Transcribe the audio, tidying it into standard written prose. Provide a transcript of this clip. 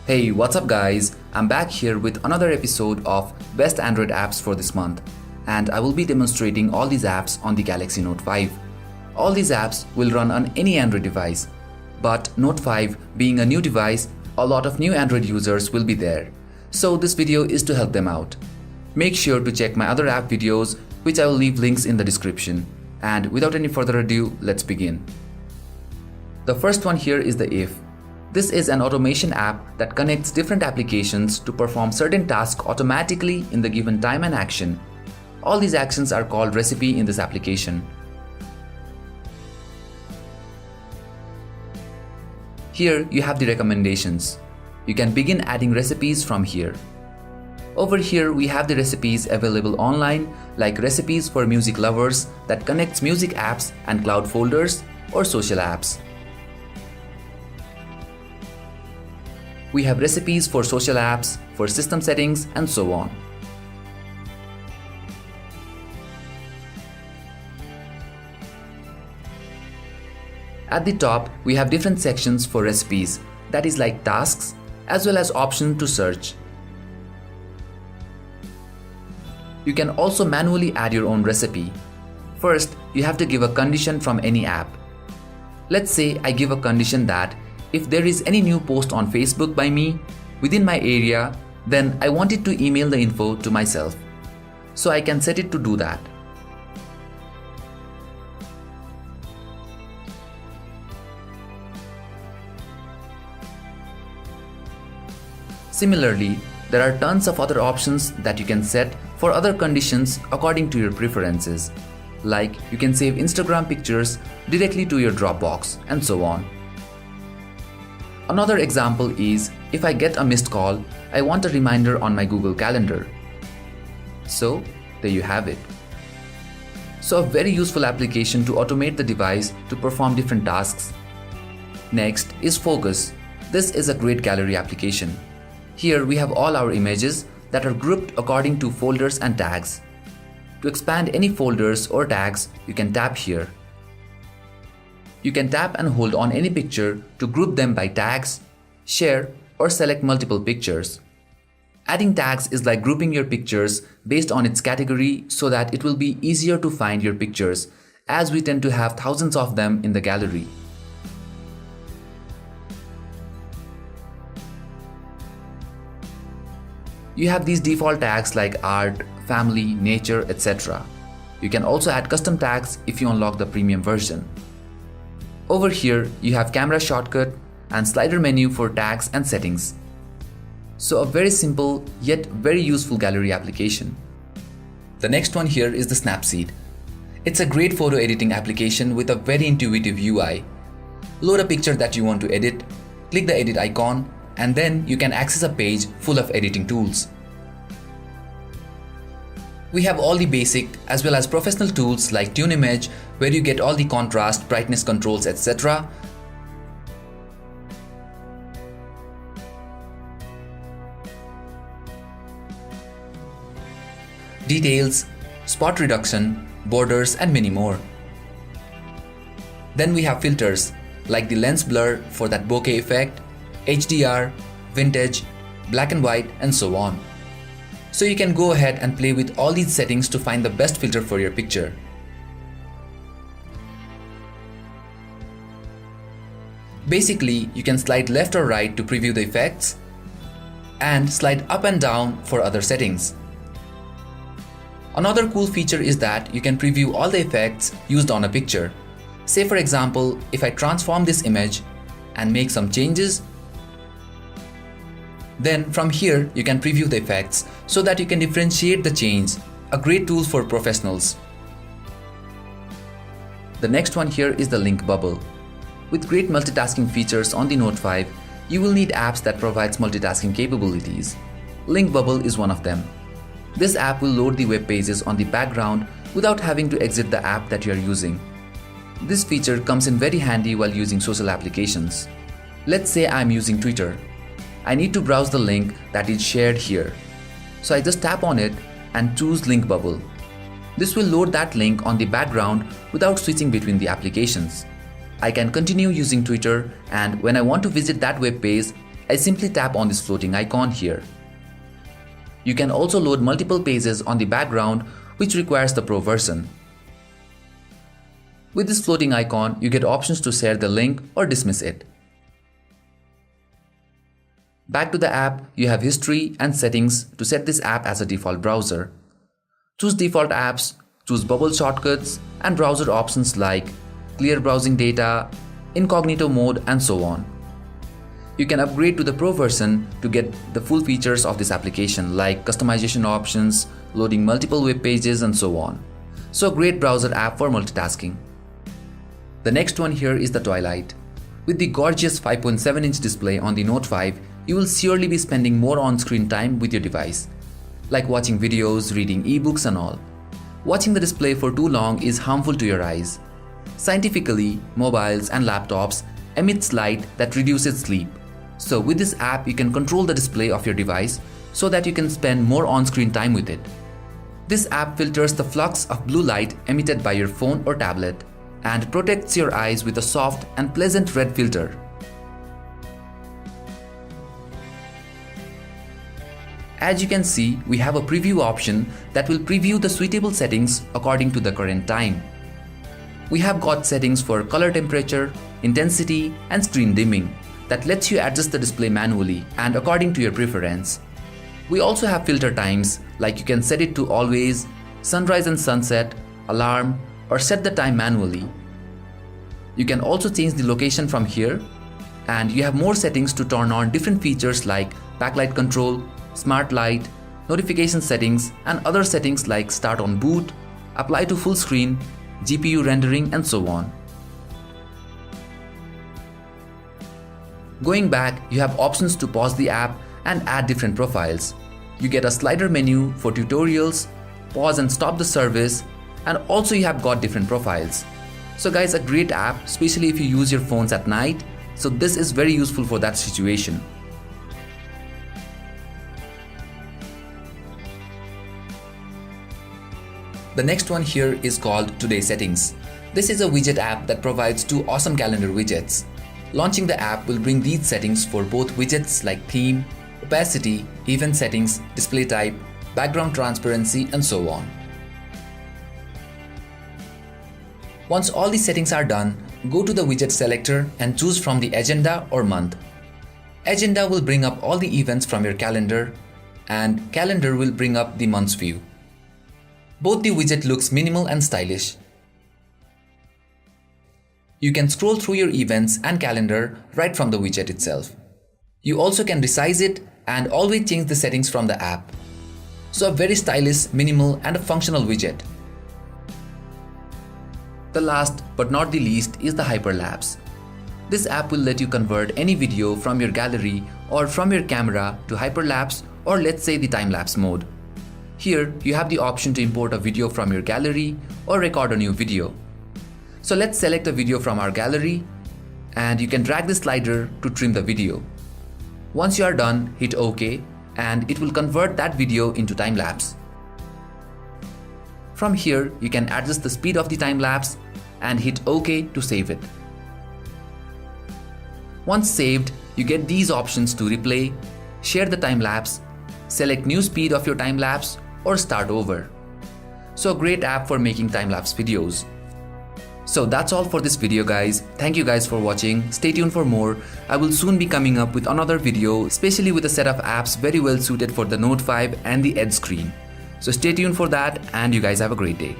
Hey, what's up guys? I'm back here with another episode of Best Android Apps for this month, and I will be demonstrating all these apps on the Galaxy Note 5. All these apps will run on any Android device, but Note 5 being a new device, a lot of new Android users will be there. So this video is to help them out. Make sure to check my other app videos, which I will leave links in the description. And without any further ado, let's begin. The first one here is the If. This is an automation app that connects different applications to perform certain tasks automatically in the given time and action. All these actions are called recipe in this application. Here you have the recommendations. You can begin adding recipes from here. Over here we have the recipes available online, like recipes for music lovers that connects music apps and cloud folders or social apps. We have recipes for social apps, for system settings, and so on. At the top, we have different sections for recipes, that is like tasks, as well as options to search. You can also manually add your own recipe. First, you have to give a condition from any app. Let's say I give a condition that if there is any new post on Facebook by me within my area, then I want it to email the info to myself. So I can set it to do that. Similarly, there are tons of other options that you can set for other conditions according to your preferences. Like you can save Instagram pictures directly to your Dropbox and so on. Another example is if I get a missed call, I want a reminder on my Google Calendar. So there you have it. So a very useful application to automate the device to perform different tasks. Next is Focus. This is a great gallery application. Here we have all our images that are grouped according to folders and tags. To expand any folders or tags, you can tap here. You can tap and hold on any picture to group them by tags, share, or select multiple pictures. Adding tags is like grouping your pictures based on its category so that it will be easier to find your pictures, as we tend to have thousands of them in the gallery. You have these default tags like art, family, nature, etc. You can also add custom tags if you unlock the premium version. Over here, you have camera shortcut and slider menu for tags and settings. So a very simple yet very useful gallery application. The next one here is the Snapseed. It's a great photo editing application with a very intuitive UI. Load a picture that you want to edit, click the edit icon, and then you can access a page full of editing tools. We have all the basic as well as professional tools like Tune Image, where you get all the contrast, brightness controls, etc. Details, spot reduction, borders, and many more. Then we have filters like the lens blur for that bokeh effect, HDR, vintage, black and white, and so on. So you can go ahead and play with all these settings to find the best filter for your picture. Basically, you can slide left or right to preview the effects and slide up and down for other settings. Another cool feature is that you can preview all the effects used on a picture. Say for example, if I transform this image and make some changes, then from here you can preview the effects so that you can differentiate the change. A great tool for professionals. The next one here is the Link Bubble. With great multitasking features on the Note 5, you will need apps that provides multitasking capabilities. Link Bubble is one of them. This app will load the web pages on the background without having to exit the app that you are using. This feature comes in very handy while using social applications. Let's say I am using Twitter. I need to browse the link that is shared here. So I just tap on it and choose Link Bubble. This will load that link on the background without switching between the applications. I can continue using Twitter, and when I want to visit that web page, I simply tap on this floating icon here. You can also load multiple pages on the background, which requires the Pro version. With this floating icon, you get options to share the link or dismiss it. Back to the app, you have history and settings to set this app as a default browser. Choose default apps, choose bubble shortcuts, and browser options like clear browsing data, incognito mode, and so on. You can upgrade to the Pro version to get the full features of this application like customization options, loading multiple web pages, and so on. So a great browser app for multitasking. The next one here is the Twilight. With the gorgeous 5.7-inch display on the Note 5, you will surely be spending more on-screen time with your device, like watching videos, reading ebooks and all. Watching the display for too long is harmful to your eyes. Scientifically, mobiles and laptops emit light that reduces sleep. So with this app, you can control the display of your device so that you can spend more on-screen time with it. This app filters the flux of blue light emitted by your phone or tablet and protects your eyes with a soft and pleasant red filter. As you can see, we have a preview option that will preview the suitable settings according to the current time. We have got settings for color temperature, intensity, and screen dimming that lets you adjust the display manually and according to your preference. We also have filter times, like you can set it to always, sunrise and sunset, alarm, or set the time manually. You can also change the location from here, and you have more settings to turn on different features like backlight control, smart light, notification settings, and other settings like start on boot, apply to full screen, GPU rendering, and so on. Going back, you have options to pause the app and add different profiles. You get a slider menu for tutorials, pause and stop the service, and also you have got different profiles. So guys, a great app, especially if you use your phones at night. So this is very useful for that situation. The next one here is called Today Settings. This is a widget app that provides two awesome calendar widgets. Launching the app will bring these settings for both widgets like theme, opacity, event settings, display type, background transparency, and so on. Once all these settings are done, go to the widget selector and choose from the agenda or month. Agenda will bring up all the events from your calendar, and calendar will bring up the month's view. Both the widget looks minimal and stylish. You can scroll through your events and calendar right from the widget itself. You also can resize it and always change the settings from the app. So a very stylish, minimal, and a functional widget. The last but not the least is the Hyperlapse. This app will let you convert any video from your gallery or from your camera to hyperlapse, or let's say the time-lapse mode. Here, you have the option to import a video from your gallery or record a new video. So let's select a video from our gallery, and you can drag the slider to trim the video. Once you are done, hit OK, and it will convert that video into time-lapse. From here, you can adjust the speed of the time-lapse and hit OK to save it. Once saved, you get these options to replay, share the time-lapse, select new speed of your time-lapse, or start over. So a great app for making time-lapse videos. So that's all for this video guys. Thank you guys for watching. Stay tuned for more. I will soon be coming up with another video, especially with a set of apps very well suited for the Note 5 and the Edge screen. So stay tuned for that, and you guys have a great day.